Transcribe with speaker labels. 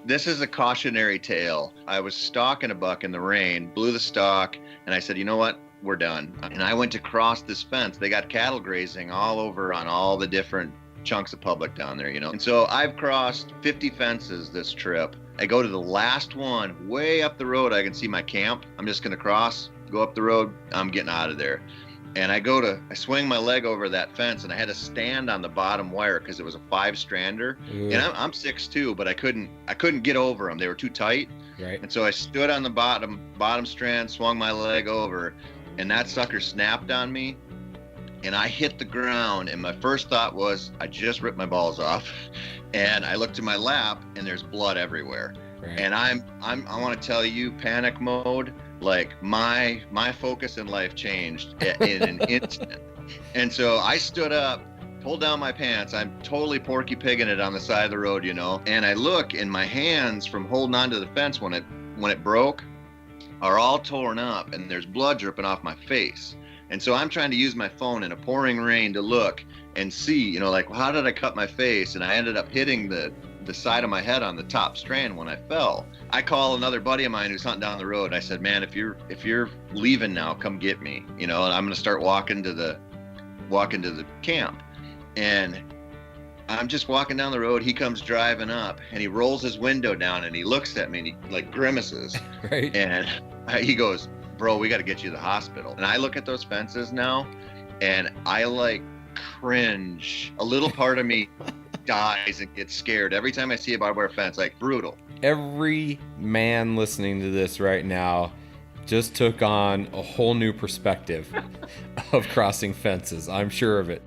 Speaker 1: This is a cautionary tale. I was stalking a buck in the rain, blew the stalk, and I said, you know what? We're done. And I went to cross this fence. They got cattle grazing all over on all the different chunks of public down there, And so I've crossed 50 fences this trip. I go to the last one, way up the road. I can see my camp. I'm just going to cross, go up the road. I'm getting out of there. And I swing my leg over that fence, and I had to stand on the bottom wire because it was a 5-strander. And I'm 6'2", but I couldn't get over them. They were too tight.
Speaker 2: Right.
Speaker 1: And so I stood on the bottom strand, swung my leg over, and that sucker snapped on me. And I hit the ground, and my first thought was, I just ripped my balls off. And I looked to my lap, and there's blood everywhere. Right. And I want to tell you, panic mode. Like my focus in life changed in an instant. And so I stood up, pulled down my pants. I'm totally Porky Pigging it on the side of the road, And I look, and my hands from holding onto the fence when it broke are all torn up, and there's blood dripping off my face. And so I'm trying to use my phone in a pouring rain to look and see, like, how did I cut my face? And I ended up hitting the side of my head on the top strand when I fell. I call another buddy of mine who's hunting down the road. I said, man, if you're leaving now, come get me, and I'm going to start walking to the camp. And I'm just walking down the road. He comes driving up, and he rolls his window down, and he looks at me, and he like grimaces.
Speaker 2: Right.
Speaker 1: And he goes, bro, we got to get you to the hospital. And I look at those fences now, and I like cringe. A little part of me dies and gets scared every time I see a barbed wire fence. Like, brutal.
Speaker 2: Every man listening to this right now just took on a whole new perspective of crossing fences. I'm sure of it.